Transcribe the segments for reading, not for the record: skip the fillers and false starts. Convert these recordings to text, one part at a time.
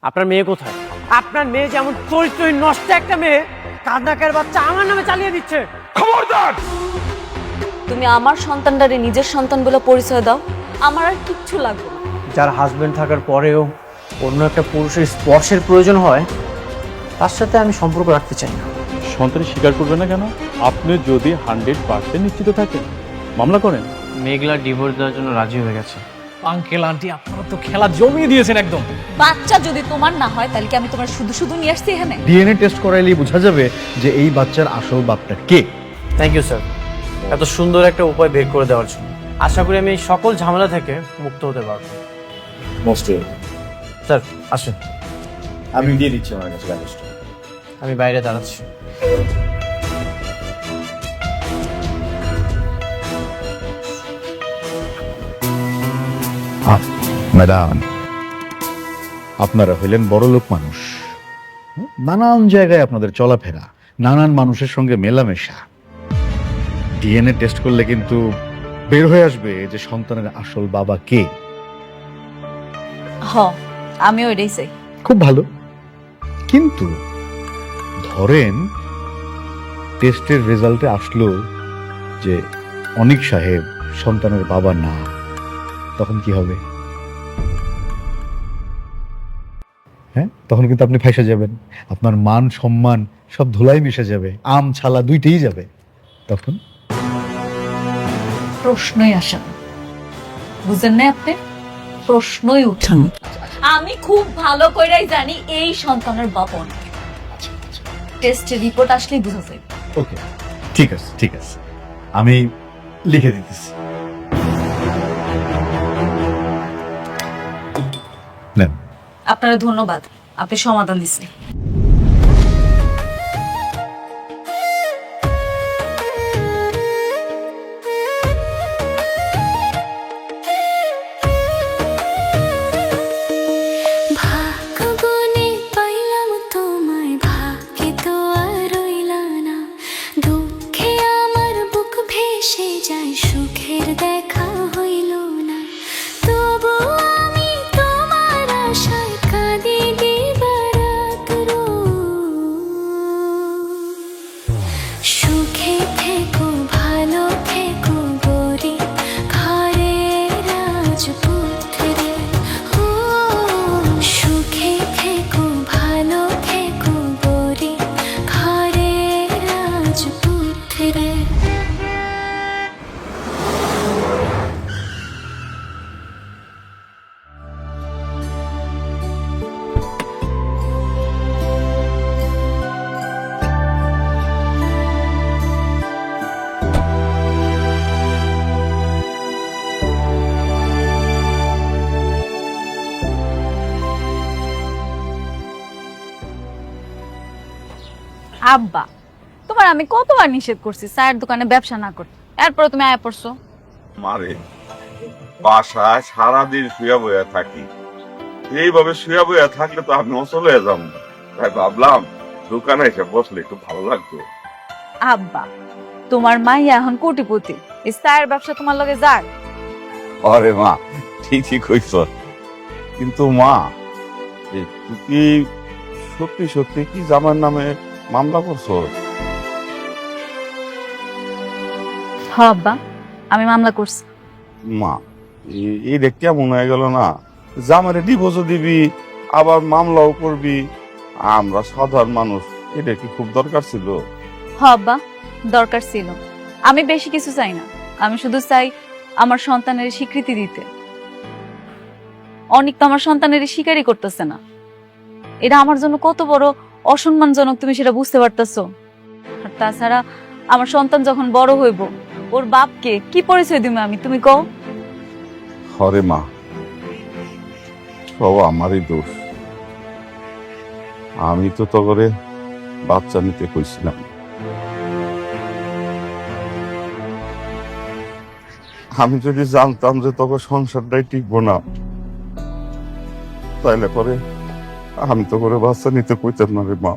আপনার মেয়ে কোথায়? আপনার মেয়ে যেমন চরিত্রহীন নষ্ট একটা মেয়ে, কান্নাকের বাচ্চা আমার নামে চালিয়ে দিচ্ছে। খবরদার! তুমি আমার সন্তানটারে নিজের সন্তান বলে পরিচয় দাও, আমার আর কিচ্ছু লাগবে না। যার হাজবেন্ড থাকার পরেও অন্য একটা পুরুষের স্পর্শের প্রয়োজন হয়, তার সাথে আমি সম্পর্ক রাখতে চাই না। সন্তান স্বীকার করবে না কেন? আপনি যদি 100% নিশ্চিত থাকেন মামলা করেন। মেঘলা ডিভোর্স দেওয়ার জন্য রাজি হয়ে গেছে। আঙ্কেল আন্টি আপনারা তো খেলা জমিয়ে দিয়েছেন একদম। বাচ্চা যদি তোমার না হয় তাহলে কি আমি তোমার শুধু শুধু নিয়ে আসছি এখানে? ডিএনএ টেস্ট করাইলেই বোঝা যাবে যে এই বাচ্চার আসল বাপটা কে। থ্যাংক ইউ স্যার, এত সুন্দর একটা উপায় বের করে দেওয়ার জন্য। আশা করি আমি এই সকল ঝামেলা থেকে মুক্ত হতে পারবো। মোস্ট স্যার আসেন, আমি দিয়ে দিচ্ছি আমার কাছে কাগজটা। আমি বাইরে দাঁড়াচ্ছি। ম্যাডাম, আপনারা হইলেন বড় লোক মানুষ, নানান জায়গায় আপনাদের চলাফেরা, নানান মানুষের সঙ্গে মেলামেশা। ডিএনএ টেস্ট করলে কিন্তু বের হয়ে আসবে যে সন্তানের আসল বাবা কে। হ, আমি ওইটাই চাই। খুব ভালো, কিন্তু ধরেন টেস্টের রেজাল্টে আসলো যে অনিক সাহেব সন্তানের বাবা না, তখন কি হবে? হ্যাঁ, তখন কিন্তু আপনি ফাঁসে যাবেন, আপনার মান সম্মান সব ধুলাই মিশে যাবে, আম ছালা দুইটাই যাবে। তখন প্রশ্নই আসে না, বুঝেন না আপনি? প্রশ্নই উঠান। আমি খুব ভালো কইরাই জানি এই সন্তানের বাবা অনেক। টেস্টের রিপোর্ট আসলেই বুঝা যায়। ওকে, ঠিক আছে ঠিক আছে, আমি লিখে দিতেছি। নেন। আপনারা ধন্যবাদ, আপনি সমাধান দিচ্ছেন। ভাগ্যগুণে পাইলাম তোমায়, ভাগ্যে তো আর রইলা না। দুঃখে আমার বুক ভেসে যায়, সুখের দেখা হইল না। তবু আমি তোমার আশায় কাঁদি দিবারাত রোজ। সুখে থেকো ভালো থেকো গরি, ঘরে রাজপুত্রে। ও সুখে থেকো ভালো থেকো গরি, ঘরে রাজপুত্রে। আব্বা, তোমার আমি কতবার নিষেধ করছি চায়ের দোকানে ব্যবসা না করতে, এরপরে তুমি আয়া পড়ছো। মারে বাসায় সারাদিন শুয়ে বইয়া থাকি, এইভাবে শুয়ে বইয়া থাকলে তো আমি অচল হয়ে যাবো। তাই ভাবলাম দোকানে এসে বসলে একটু ভালো লাগতো। আব্বা, তোমার মাইয়া এখন কোটিপতি, এই চায়ের ব্যবসা তোমার লগে যাক। আরে মা, ঠিকই কইছ, কিন্তু মা তুই কি সত্যি সত্যি কি জামার নামে মামলা করছো? হ্যাঁ আব্বা, আমি মামলা করছি। মা এটা কেমন হয়ে গেল না? জামারে ডিভোর্সও দিবি আবার মামলাও করবি, আমরা সাধারণ মানুষ, এটা কি খুব দরকার ছিল? হ্যাঁ আব্বা, দরকার ছিল। আমি বেশি কিছু চাই না, আমি শুধু চাই আমার সন্তানের স্বীকৃতি দিতে। অনেক তো আমার সন্তানের স্বীকারই করতেছে না, এটা আমার জন্য কত বড় অসম্মানজনক তুমি সেটা বুঝতে পারতেছো? আর তাছাড়া আমার সন্তান যখন বড় হইব, ওর বাপকে কি পরিচয় দিব আমি, তুমি কও? হরে মা, সব আমারই দোষ। আমি তো তগরে বাচ্চা নিতে কইছিলাম। আমি যদি জানতাম যে তখন সংসারটাই টিকবো না, তাইলে পরে আমি তো করে বাচ্চা নিতে কইতাম না রে মা।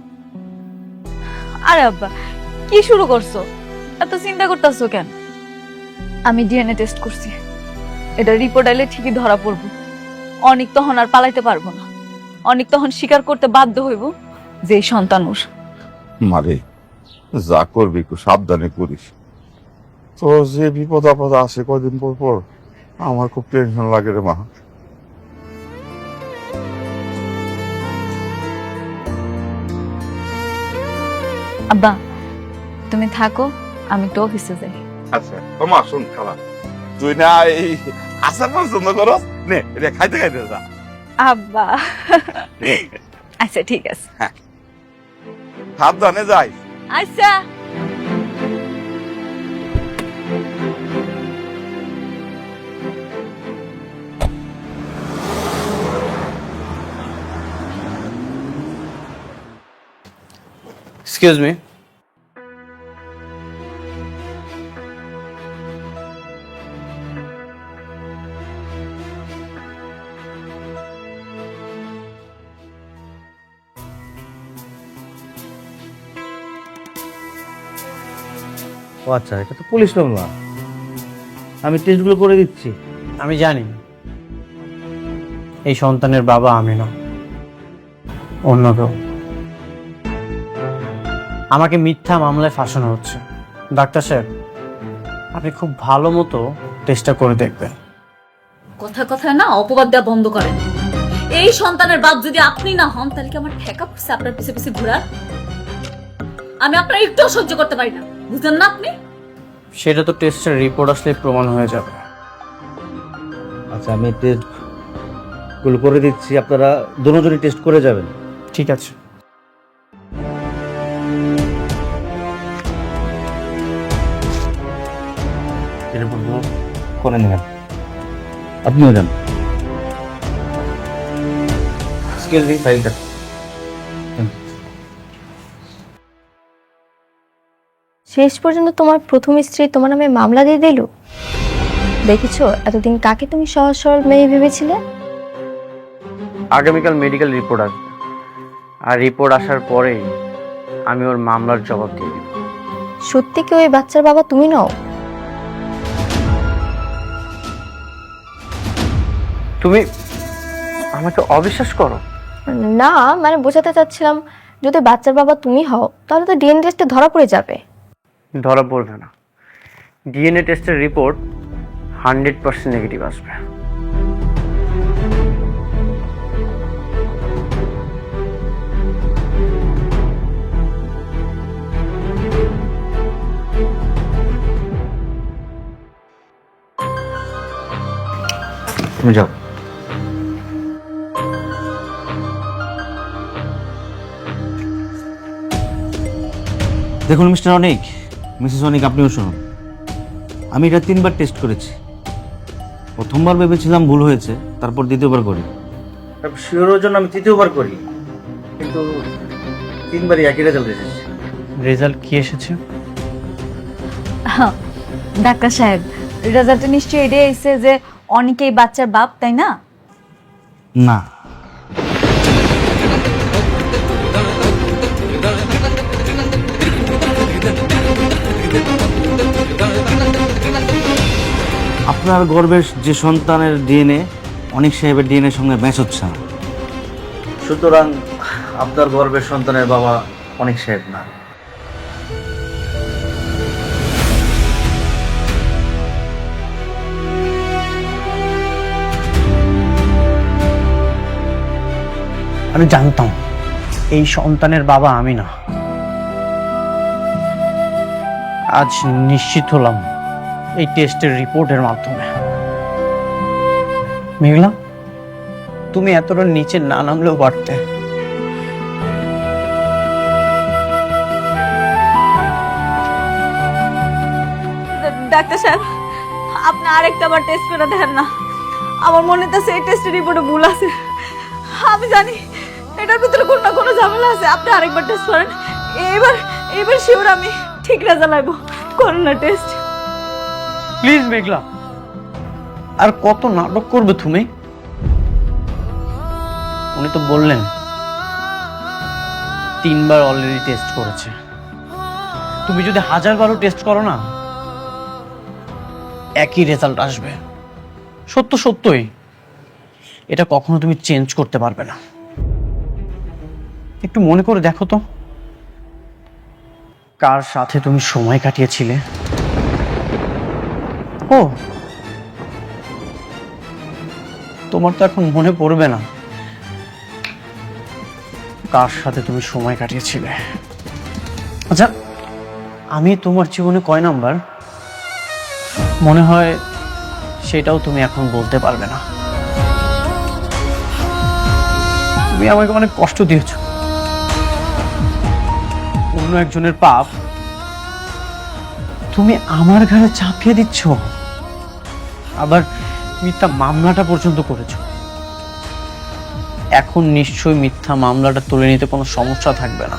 আরে আব্বা, কি শুরু করছো? এত চিন্তা করতেছো কেন? আমি ডিএনএ টেস্ট করছি, এটা রিপোর্ট আইলে ঠিকই ধরা পড়বো। অনেক তখন আর পালাইতে পারবো না। অনেক তখন স্বীকার করতে বাধ্য হইব যে এই সন্তান ওর। মারে যা করবি একটু সাবধানে করিস। তো যে বিপদ আপদ আসে কয়দিন পর পর আমার খুব টেনশন লাগে রে মা। আব্বা তুমি থাকো, আমি একটু অফিসে যাই। আচ্ছা তোমা শুন খালা, তুই না এই আচার পছন্দ করস, নে এটা খাইতে খাইতে যা। আব্বা আচ্ছা ঠিক আছে। সাবধানে যাই। আচ্ছা এক্সকিউজ মি, ও আচ্ছা, এটা তো পুলিশ মামলা। আমি টেস্টগুলো করে দিচ্ছি। আমি জানি এই সন্তানের বাবা আমি না, অন্য কেউ। আমাকে মিথ্যা মামলায় ফাঁসানো হচ্ছে। ডাক্তার সাহেব, আপনি খুব ভালো মতো টেস্টটা করে দেখবেন। কথা কথায় না অপবাদ দেওয়া বন্ধ করেন। এই সন্তানের বাপ যদি আপনি না হন তাহলে কি আমার ঠেকা পড়ছে আপনার পিছে পিছে ঘোরার? আমি আপনার একটু সহ্য করতে পারি না, বুঝলেন না আপনি? সেটা তো টেস্টের রিপোর্ট আসলে প্রমাণ হয়ে যাবে। আচ্ছা, আমি টেস্টগুলো করে দিচ্ছি, আপনারা দুজনই টেস্ট করে যাবেন। ঠিক আছে। এটা বলবো করে নেবেন। আপনিও যান। স্কেল দিন ফাইলটা। শেষ পর্যন্ত তোমার প্রথম স্ত্রী তোমার নামে মামলা দিয়ে দিল। দেখেছো এতদিন কাকে তুমি সহজ সরল মেয়ে ভেবেছিলে? আগামীকাল মেডিকেল রিপোর্ট আসবে, আর রিপোর্ট আসার পরেই আমি ওর মামলার জবাব দিয়ে দিব। সত্যি কি ওই বাচ্চার বাবা তুমি নও? তুমি আমাকে অবিশ্বাস করো? না, মানে বোঝাতে চাচ্ছিলাম, যদি বাচ্চার বাবা তুমি হও তাহলে তো ডিএনএ টেস্টে ধরা পড়ে যাবে। ধরা পড়বে না, ডিএনএ টেস্টের রিপোর্ট 100% নেগেটিভ আসবে। তুমি যাও। দেখুন মিস্টার অনিক, মিসেস অনিক, আপনিও শুনুন। আমি এটা 3বার টেস্ট করেছি। প্রথমবার ভেবেছিলাম ভুল হয়েছে, তারপর দ্বিতীয়বার করি, শিওরের জন্য আমি তৃতীয়বার করি, কিন্তু 3বারই একই রেজাল্ট এসেছে। রেজাল্ট কি এসেছে? ডাক্তার সাহেব, রেজাল্টে নিশ্চয়ই এটাই এসেছে যে অনেকেই বাচ্চার বাপ, তাই না? না, আপনার গর্ভের যে সন্তানের ডিএনএ অনিক সাহেবের ডিএনএর সঙ্গে ম্যাচ হচ্ছে না, সুতরাং আপনার গর্ভের সন্তানের বাবা অনিক সাহেব না। আমি জানতাম এই সন্তানের বাবা আমি না। আজ নিশ্চিত হলাম এই টেস্টের রিপোর্টের মাধ্যমে। মেঘলা, তুমি এতটা নিচে না নামলেও পারতে। ডাক্তার সাহেব, আপনি আরেকটা বার টেস্ট করে দেখেন না। আমার মনে হচ্ছে এই টেস্টের রিপোর্টে ভুল আছে। আমি জানি এটার ভিতরে কোনো না কোনো ঝামেলা আছে। আপনি আরেকবার টেস্ট করেন। এবার শিওর আমি ঠিক রেজাল্ট আইব। করেন না টেস্ট প্লিজ মেঘলা, আর কত নাটক করবে তুমি? উনি তো বললেন 3বার অলরেডি টেস্ট করেছে। তুমি যদি 1000বারও টেস্ট করো না, একই রেজাল্ট আসবে। সত্যই এটা কখনো তুমি চেঞ্জ করতে পারবে না। একটু মনে করে দেখো তো, কার সাথে তুমি সময় কাটিয়েছিলে? ও, তোমার তো এখন মনে পড়বে না কার সাথে তুমি সময় কাটিয়েছিলে। আচ্ছা, আমি তোমার জীবনে কয় নাম্বার মনে হয় সেটাও তুমি এখন বলতে পারবে না। তুমি আমাকে অনেক কষ্ট দিয়েছো। অন্য একজনের পাপ তুমি আমার ঘাড়ে চাপিয়ে দিচ্ছ, আবার মিথ্যা মামলাটা পর্যন্ত করেছো। এখন নিশ্চয়ই মিথ্যা মামলাটা তুলে নিতে কোনো সমস্যা থাকবে না।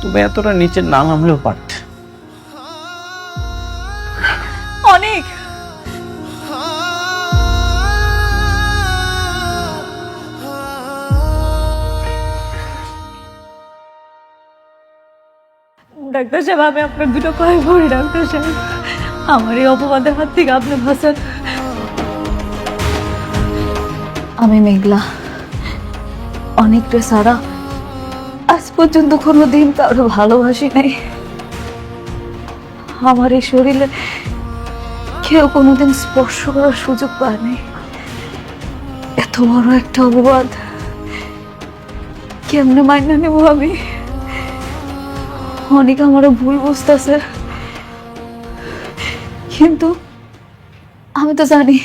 তুমি এতটা নিচে না নামলেও পারতে। অনেক ডাক্তার সাহেব, আমি আপনার দুটো পায়ে পড়ি ডাক্তার সাহেব, আমার এই অপবাদের হাত থেকে আপনি বাঁচান। আমি মেঘলা, অনেকটা সারা আজ পর্যন্ত কোনোদিন কারো ভালোবাসি নাই। আমার এই শরীরে কেউ কোনোদিন স্পর্শ করার সুযোগ পায়নি। এত বড় একটা অপবাদ কেমনে মাইনা নেব আমি? অনেক আমারও ভুল বুঝতেছে, কিন্তু আমি তো জানি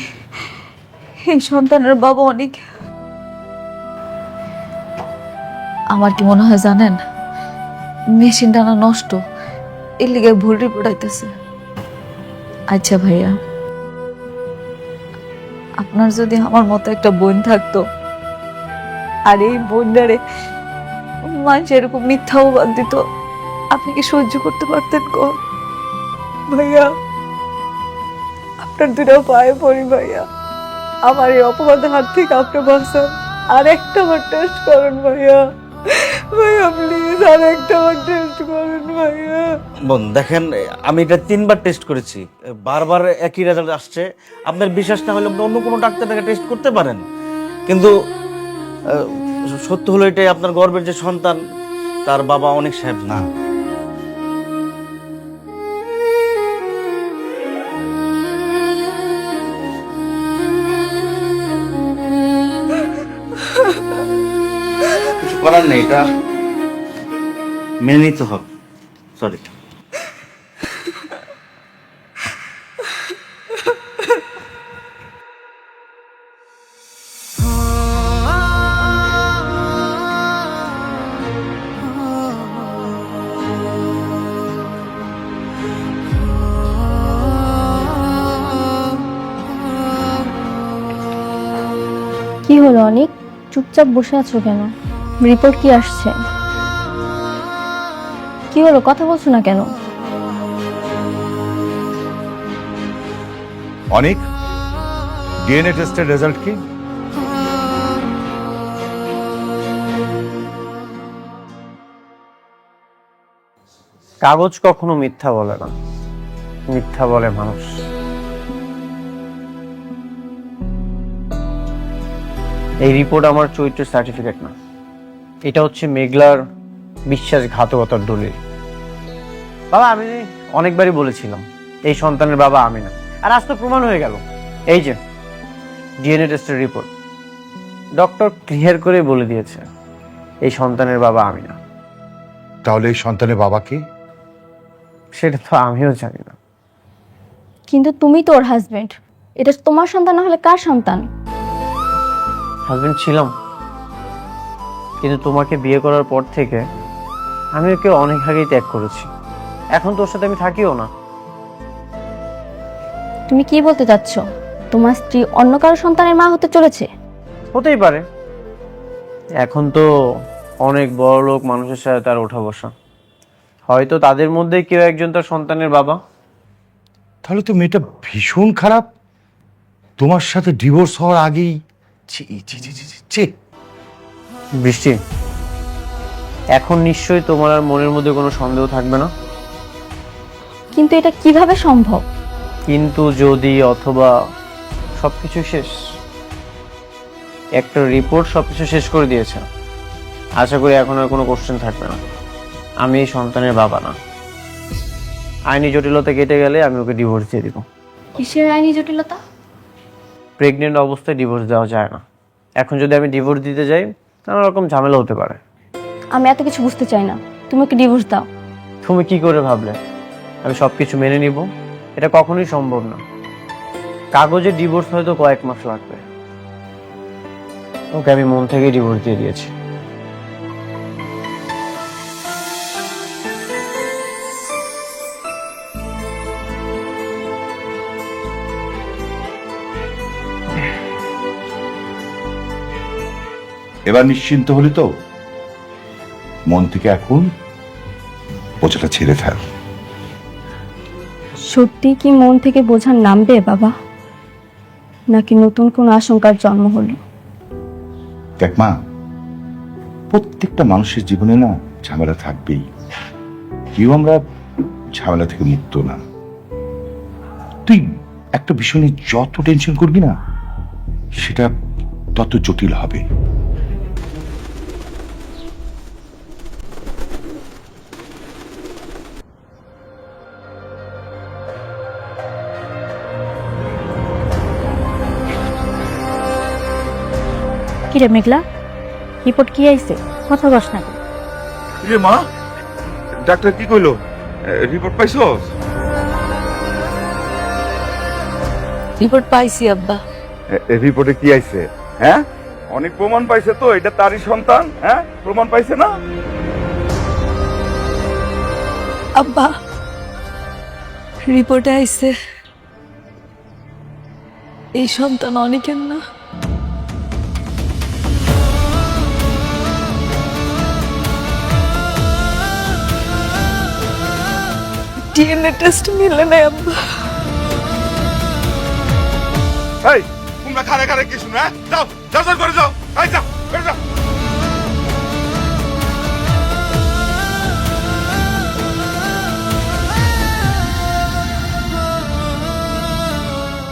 এই সন্তানের বাবা অনেক। আমার কি মনে হয় জানেন, মেশিন টানা নষ্ট, এর লিগে ভুল রিপোর্ট আইতেছে। আচ্ছা ভাইয়া, আপনার যদি আমার মতো একটা বোন থাকতো, আর এই বোনটারে মানুষ এরকম মিথ্যা অপবাদ দিত, আপনি কি সহ্য করতে পারতেন? কোন ভাইয়া, আপনার দুটো পায়ে পড়ি ভাইয়া, আমার এই অপবাদের হাত থেকে আপনি বাঁচান। আর একটা বার টেস্ট করেন ভাইয়া, ভাইয়া প্লিজ আর একটা বার টেস্ট করেন ভাইয়া। বোন দেখেন, আমি এটা 3বার টেস্ট করেছি, বারবার একই রেজাল্ট আসছে। আপনার বিশ্বাস না হলে আপনি অন্য কোনো ডাক্তারকে টেস্ট করতে পারেন, কিন্তু সত্য হলো এটাই, আপনার গর্ভের যে সন্তান তার বাবা অনেক সাহেব না। কিছু করার নেই, এটা মেনে নিতে হবে। সরি। কি হলো অনেক, চুপচাপ বসে আছো কেন? রিপোর্ট কি আসছে? কি হলো, কথা বলছো না কেন? অনেক, ডিএনএ টেস্টের রেজাল্ট কি? কাগজ কখনো মিথ্যা বলে না, মিথ্যা বলে মানুষ। এই রিপোর্ট আমার চরিত্রের সার্টিফিকেট না, এটা হচ্ছে মেঘলার বিশ্বাসঘাতকতার দলিল। বাবা, আমি অনেকবারই বলেছিলাম এই সন্তানের বাবা আমি না, আর আজ তো প্রমাণ হয়ে গেল। এই যে ডিএনএ টেস্টের রিপোর্ট, ডক্টর ক্লিয়ার করে বলে দিয়েছে এই সন্তানের বাবা আমি না। তাহলে এই সন্তানের বাবা কি? সেটা তো আমিও জানি না। কিন্তু তুমি তো ওর হাজবেন্ড, এটা তোমার সন্তান না হলে কার সন্তান? হাজবেন্ড ছিলাম, কিন্তু তোমাকে বিয়ে করার পর থেকে আমি ওকে অনেক আগেই ত্যাগ করেছি। এখন তোর সাথে আমি থাকিও না। তুমি কি বলতে চাচ্ছ? তোমার স্ত্রী অন্য কারো সন্তানের মা হতে চলেছে? হতেই পারে, এখন তো অনেক বড় লোক মানুষের সাথে তার ওঠা বসা, হয়তো তাদের মধ্যে কেউ একজন তার সন্তানের বাবা। তাহলে তো মেয়েটা ভীষণ খারাপ, তোমার সাথে ডিভোর্স হওয়ার আগেই। ছি ছি ছি ছি ছি, ছি। বৃষ্টি, এখন নিশ্চয়ই তোমার আর মনের মধ্যে কোনো সন্দেহ থাকবে না। কিন্তু এটা কিভাবে সম্ভব? কিন্তু, যদি, অথবা সবকিছু শেষ। একটা রিপোর্ট সবকিছু শেষ করে দিয়েছে। আশা করি এখন আর কোনো কোশ্চেন থাকবে না। আমি এই সন্তানের বাবা না। আইনি জটিলতা কেটে গেলে আমি ওকে ডিভোর্স দিয়ে দিব। কিসের আইনি জটিলতা? প্রেগনেন্ট অবস্থায় ডিভোর্স দেওয়া যায় না। এখন যদি আমি ডিভোর্স দিতে যাই নানা রকম ঝামেলা হতে পারে। আমি এত কিছু বুঝতে চাই না, তুমি ওকে ডিভোর্স দাও। তুমি কি করে ভাবলে আমি সবকিছু মেনে নিব? এটা কখনোই সম্ভব না। কাগজে ডিভোর্স হয়তো কয়েক মাস লাগবে। ওকে আমি মন থেকে ডিভোর্স দিয়ে দিয়েছি। এবার নিশ্চিন্ত হলি তো? মন থেকে এখন বোঝাটা ছেড়ে ফেল। সত্যি কি মন থেকে বোঝা নামবে বাবা, নাকি নতুন কোন আশঙ্কার জন্ম হলো? দেখ মা, প্রত্যেকটা মানুষের জীবনে না ঝামেলা থাকবেই। কেউ আমরা ঝামেলা থেকে মুক্ত না। তুই একটা বিষয় নিয়ে যত টেনশন করবি না, সেটা তত জটিল হবে। কিরে মেঘলা, রিপোর্ট কি আইছে? কথা বস না। মা, ডাক্তার কি কইলো? রিপোর্ট পাইছস? রিপোর্ট পাইছি আব্বা। রিপোর্টে কি আইছে? হ্যাঁ, অনেক প্রমাণ পাইছে তো এটা তারই সন্তান। হ্যাঁ, প্রমাণ পাইছে না? আব্বা, রিপোর্টে আইছে এই সন্তান অনেকের না। ডিএনএ টেস্ট মিলে নাই আব্বা। এই তোমরা খারে খারে কি শুনে? যাও যাও করে যাও। এই যাও করে যাও।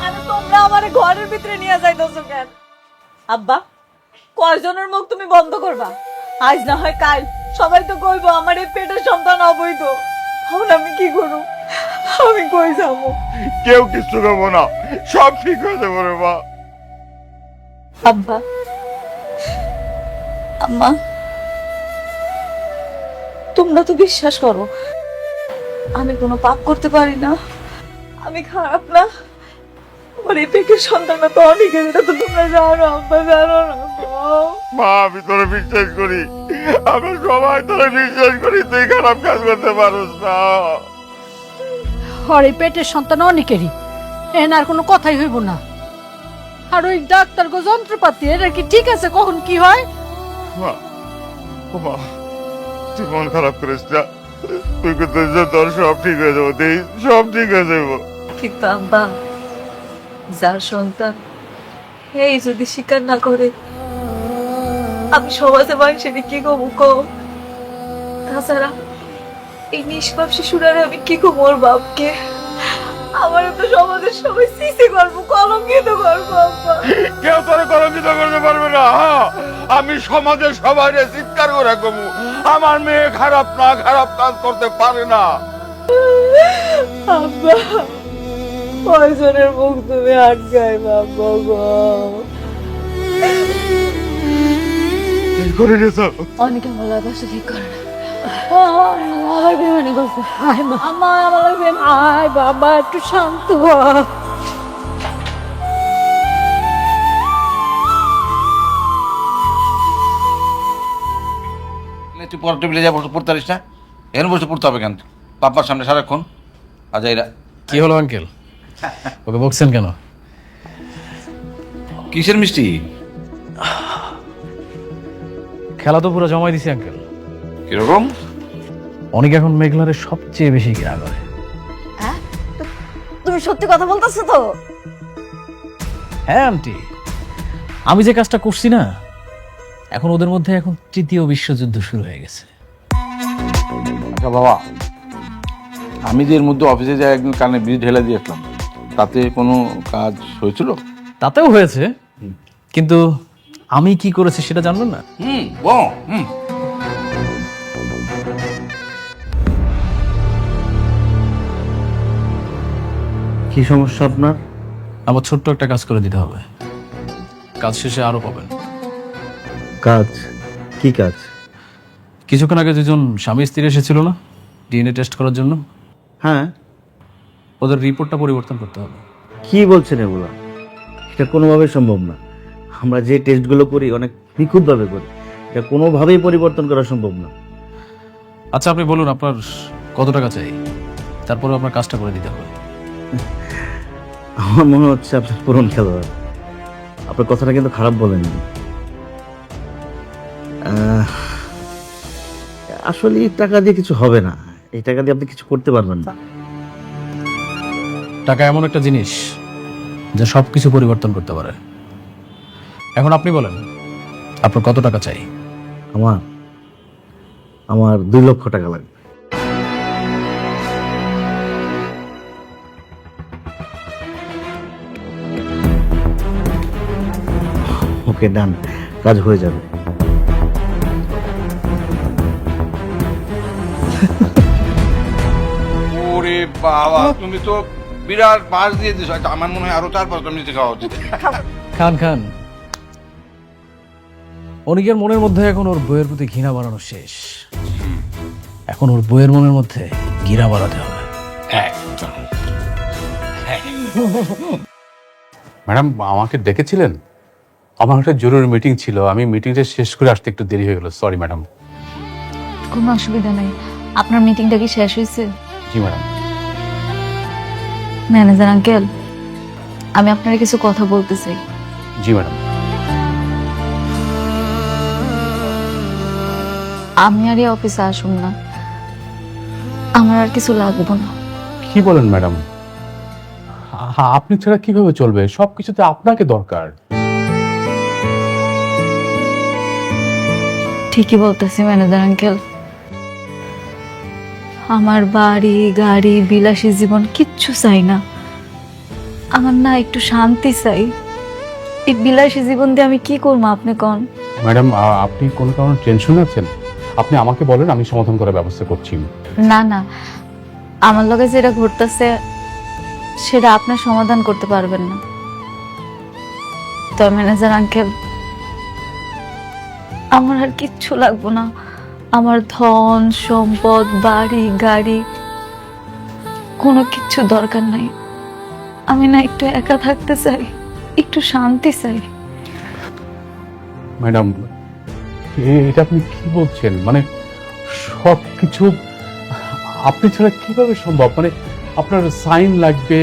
আরে তোমরা আমারে ঘরের ভিতরে নিয়ে যাইতেছো কেন? আব্বা, কয়জনের মুখ তুমি বন্ধ করবা? আজ না হয় কাল সবাই তো কইবো আমার এই পেটের সন্তান অবৈধ। তখন আমি কি করব? আমি কই যাবো? কেউ কিছু করবো না, সব ঠিক হয়ে যাবে রে মা। আব্বা, আম্মা, তোমরা তো বিশ্বাস করো আমি কোনো পাপ করতে পারি না, আমি খারাপ না। আমার এই পেটের সন্তানটা তো অনেকের, এটা তো তোমরা জানো আব্বা, জানো না? মা, আমি তোরে বিশ্বাস করি, আমি সবাই তোরে বিশ্বাস করি, তুই খারাপ কাজ করতে পারোস না। আর এই পেটের সন্তান অনেকেরই, এনার কোনো কথাই হইব না। আর ওই ডাক্তার গো যন্ত্রপাতি, এটা কি ঠিক আছে? কখন কি হয়? মা, ও মা, তুই মন খারাপ করিস না। তুই কিন্তু তোর সব ঠিক হয়ে যাবো, দেই সব ঠিক হয়ে যাবো। কিন্তু আব্বা, যার সন্তান এই যদি স্বীকার না করে, আমি সমাজে মানুষের কি কমু কো? তাছাড়া এই নিষ্পাপ শিশুরারে আমি কি কমু ওর বাপকে? আমার তো সমাজের সবাই সিসি করবো, কলঙ্কিত করবো আব্বা। কেউ তোরে কলঙ্কিত করতে পারবে না। আমি সমাজের সবাই চিৎকার করে কমু, আমার মেয়ে খারাপ না, খারাপ কাজ করতে পারে না। আব্বা, কয়জনের মুখ তুমি আটকাই বাবা গো? করে নিয়েছ অনেকে আমার লাগছে ঠিক করে না। আমার বেমানি করছে। আমার লাগবে। আয় বাবা, একটু শান্ত হ। তুই পরের টেবিলে যা বসে পড়তে পারিস না? এখানে বসে পড়তে হবে কেন? পাপার সামনে সারাক্ষণ। আচ্ছা, এরা কি হলো আঙ্কেল? ওকে বকছেন কেন? কিসের মিষ্টি? খেলা তো পুরো জমাই দিছি আঙ্কেল। কিরকম? অনেক এখন মেঘলারে সবচেয়ে বেশি ঘৃণা করে। তুমি সত্যি কথা বলতেছো তো? হ্যাঁ আন্টি, আমি যে কাজটা করছি না, এখন ওদের মধ্যে এখন তৃতীয় বিশ্বযুদ্ধ শুরু হয়ে গেছে। আচ্ছা বাবা, আমি যে এর মধ্যে অফিসে যাই একদিন কানে বিষ ঢেলে দিয়ে আসলাম, তাতে কোনো কাজ হয়েছিল? তাতেও হয়েছে, কিন্তু আমি কি করেছি সেটা জানবেন না? কি সমস্যা আপনার? আমার ছোট্ট একটা কাজ করে দিতে হবে, কাজ শেষে আরো পাবেন। কাজ? কি কাজ? কিছুক্ষণ আগে দুজন স্বামী স্ত্রী এসেছিল না ডিএনএ টেস্ট করার জন্য? হ্যাঁ। ওদের রিপোর্টটা পরিবর্তন করতে হবে। কি বলছেন এগুলা? এটা কোনোভাবেই সম্ভব না। আমরা যে টেস্টগুলো করি অনেক নিখুঁতভাবে করি, এটা কোনোভাবেই পরিবর্তন করা সম্ভব না। আচ্ছা আপনি বলুন আপনার কত টাকা চাই, তারপরে আপনার কাজটা করে দিতে হবে। আমার মনে হচ্ছে আপনার পুরন খেলোয়াড়। আপনার কথাটা কিন্তু খারাপ বলেননি। আসলে এই টাকা দিয়ে কিছু হবে না, এই টাকা দিয়ে আপনি কিছু করতে পারবেন না। টাকা এমন একটা জিনিস যা সবকিছু পরিবর্তন করতে পারে। এখন আপনি বলেন আপনার কত টাকা চাই? আমার 2 লক্ষ টাকা লাগবে। ওকে, ডান, কাজ হয়ে যাবে। ওরে বাবা, তুমি তো বিরাট পাস দিয়ে দিছো। আমার মনে হয় আরো 4-5টা নিচে খাওয়া উচিত। খান খান। অনিকের মনের মধ্যে এখন ওর বইয়ের প্রতি ঘৃণা বাড়ানো শেষ, এখন ওর বইয়ের মনের মধ্যে ঘৃণা বাড়াতে হবে। ম্যাডাম আমাকে ডেকেছিলেন? আমার একটা জরুরি মিটিং ছিল, আমি মিটিংটা শেষ করে আসতে একটু দেরি হয়ে গেল, সরি ম্যাডাম। কোনো অসুবিধা নেই। আপনার মিটিংটা কি শেষ হয়েছে? জি ম্যাডাম। ম্যানেজার আঙ্কেল, আমি আপনার কিছু কথা বলতে চাই। জি ম্যাডাম। আমি আর এই অফিসে আসুন না, আমার আর কিছু লাগবে না। কি বলেন ম্যাডাম? আপনি ছাড়া কিভাবে চলবে? সবকিছুতে আপনাকে দরকার। ঠিকই বলতেছি ম্যানেজার আঙ্কেল, আমার বাড়ি গাড়ি বিলাসী জীবন কিচ্ছু চাই না। আমার না একটু শান্তি চাই। এই বিলাসী জীবন দিয়ে আমি কি করবো আপনি কোন? ম্যাডাম আপনি কোনো কারণে টেনশন আছেন? আপনি আমাকে বলেন, আমি সমাধান করার ব্যবস্থা করছি। না না, আমার লগে যেটা ঘটতেছে সেটা আপনার সমাধান করতে পারবেন না। তো ম্যানেজার আঙ্কেল, আমার আর কিচ্ছু লাগবে না। আমার ধন সম্পদ বাড়ি গাড়ি কোনো কিচ্ছু দরকার নাই। আমি না একটু একা থাকতে চাই, একটু শান্তি চাই। ম্যাডাম এটা আপনি কি বলছেন? মানে সবকিছু আপনি ছাড়া কিভাবে সম্ভব? মানে আপনার সাইন লাগবে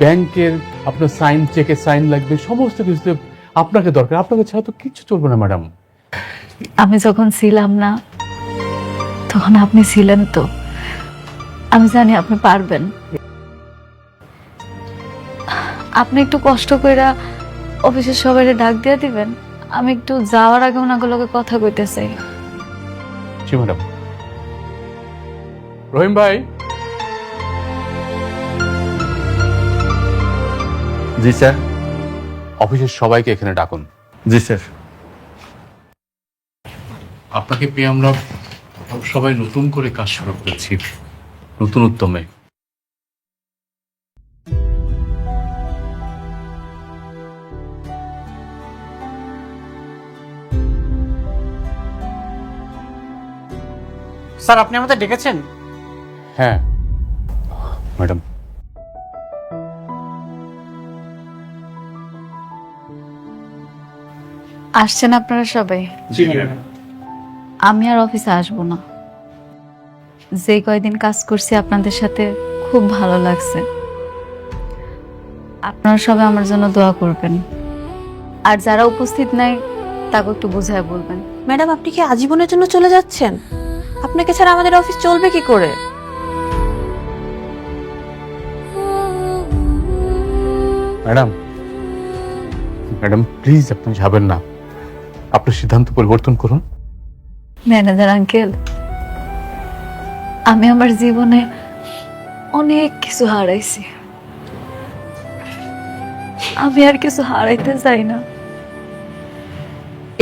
ব্যাংকের, আপনার সাইন চেকে সাইন লাগবে, সমস্ত কিছুতে আপনাকে দরকার। আপনাকে ছাড়া তো কিচ্ছু চলবে না ম্যাডাম। আমি যখন ছিলাম না তখন আপনি ছিলেন তো, আমি জানি আপনি পারবেন। আপনি একটু কষ্ট কইরা অফিসের সবাই ডাক দিয়ে দিবেন, আমি একটু যাওয়ার আগে ওনাগুলোকে কথা কইতে চাই। জি ম্যাডাম। রহিম ভাই। জি স্যার। অফিসের সবাইকে এখানে ডাকুন। জি স্যার। আপনাকে পেয়ে আমরা সবাই নতুন করে কাজ শুরু করেছি, নতুন উদ্যমে। স্যার, আপনি আমাদের ডেকেছেন? হ্যাঁ ম্যাডাম। আসছেন আপনারা সবাই? আমি আর অফিসে আসবো না। যে কয়দিন কাজ করছি আপনাদের সাথে খুব ভালো লাগছে। আপনারা সবাই আমার জন্য দোয়া করবেন, আর যারা উপস্থিত নাই তাকে একটু বোঝায় বলবেন। ম্যাডাম, আপনি কি আজীবনের জন্য চলে যাচ্ছেন? আপনাকে ছাড়া আমাদের অফিস চলবে কি করে? ম্যাডাম ম্যাডাম প্লিজ আপনি যাবেন না, আপনার সিদ্ধান্ত পরিবর্তন করুন। ম্যানেজার আঙ্কেল, আমি আমার জীবনে অনেক কিছু হারাইছি, আমি আর কিছু হারাইতে চাই না।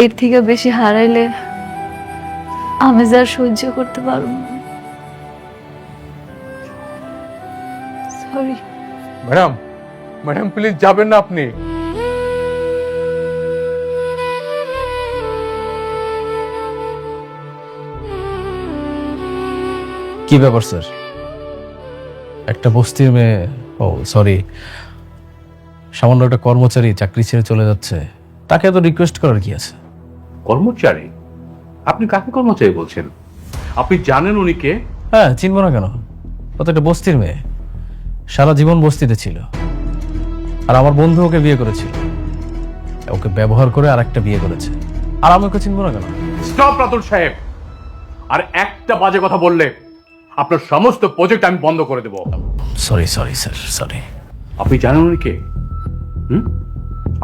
এর থেকে বেশি হারাইলে আমি যা সহ্য করতে পারবো না। সরি। ম্যাডাম, ম্যাডাম প্লিজ যাবেন না আপনি। কি ব্যাপার স্যার? একটা বস্তির মেয়ে, ও সরি, সামান্য একটা কর্মচারী চাকরি ছেড়ে চলে যাচ্ছে, তাকে এত রিকোয়েস্ট করার কি আছে? কর্মচারী? আপনি কাকে কর্মচারী বলছেন? আপনি জানেন উনি কে? হ্যাঁ, চিনবো না কেন? ও তো একটা বস্তির মেয়ে, সারা জীবন বস্তিতে ছিল, আর আমার বন্ধু ওকে বিয়ে করেছিল, ওকে ব্যবহার করে আর একটা বিয়ে করেছে, আর আমি ওকে চিনবো না কেন? স্টপ রাতুল সাহেব, আর একটা বাজে কথা বললে আপনার সমস্ত প্রজেক্ট আমি বন্ধ করে দেব। Sorry sorry sir, sorry. আপনি জানেন উনি কে?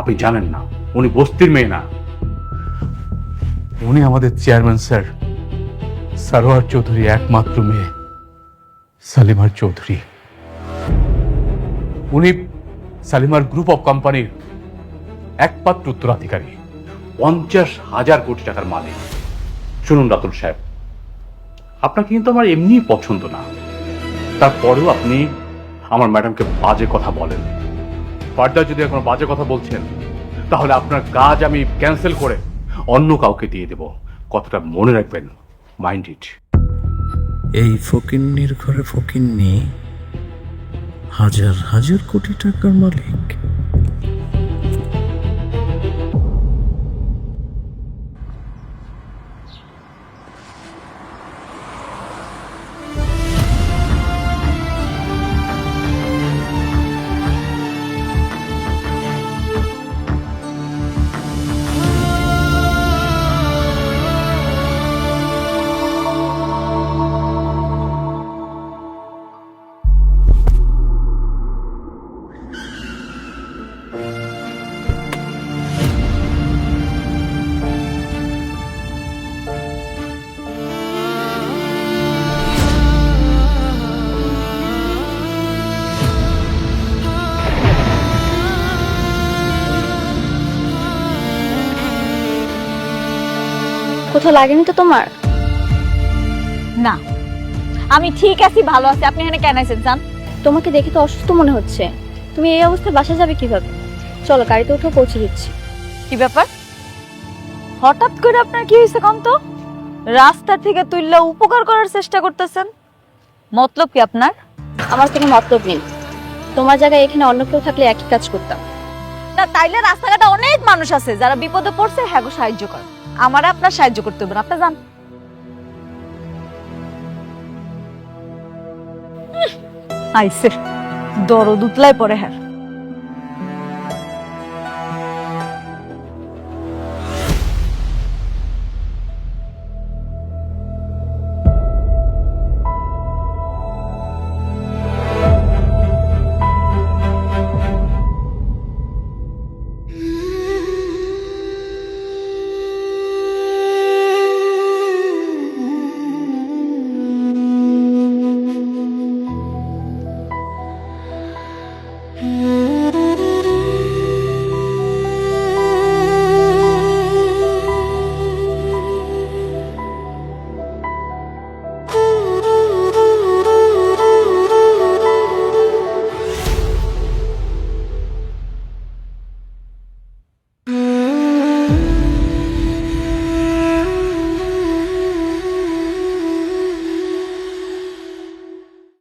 আপনি জানেন না, উনি বস্তির মেয়ে না, উনি আমাদের চেয়ারম্যান স্যার সরোয়ার চৌধুরী একমাত্র মেয়ে, সালিমার চৌধুরী। উনি সালিমার গ্রুপ অফ কোম্পানির একমাত্র উত্তরাধিকারী, 50,000 কোটি টাকার মালিক। শুনুন রাতুল সাহেব, আপনাকে কিন্তু আমার এমনি পছন্দ না, তারপরেও আপনি আমার ম্যাডামকে বাজে কথা বলেন। ফার্দার যদি এখন বাজে কথা বলছেন, তাহলে আপনার কাজ আমি ক্যান্সেল করে অন্য কাউকে দিয়ে দেব। কথাটা মনে রাখবেন, মাইন্ড ইট। এই ফকিন্নির ঘরে ফকিন্নি, হাজার হাজার কোটি টাকার মালিক। কোথাও লাগেনি তো তোমার? না, আমি ঠিক আছি, ভালো আছি। আপনি এখানে কেন আছেন জান? তোমাকে দেখে তো অসুস্থ মনে হচ্ছে, তুমি এই অবস্থায় বাসা যাবে কিভাবে? চলো গাড়িতে উঠে পৌঁছে দিচ্ছি। কি ব্যাপার? হঠাৎ করে আপনার কি হয়েছে কম তো? রাস্তা থেকে তুললে উপকার করার চেষ্টা করতেছেন, মতলব কি আপনার? আমার কোনো মতলব নেই, তোমার জায়গায় এখানে অন্য কেউ থাকলে একই কাজ করতাম। না তাইলে রাস্তাঘাটে অনেক মানুষ আছে যারা বিপদে পড়ছে, হ্যাঁ গো সাহায্য করে। আমার আপনার সাহায্য করতে হবে না, আপনি যান। আইসে দরদ উতলায় পরে হ্যাঁ।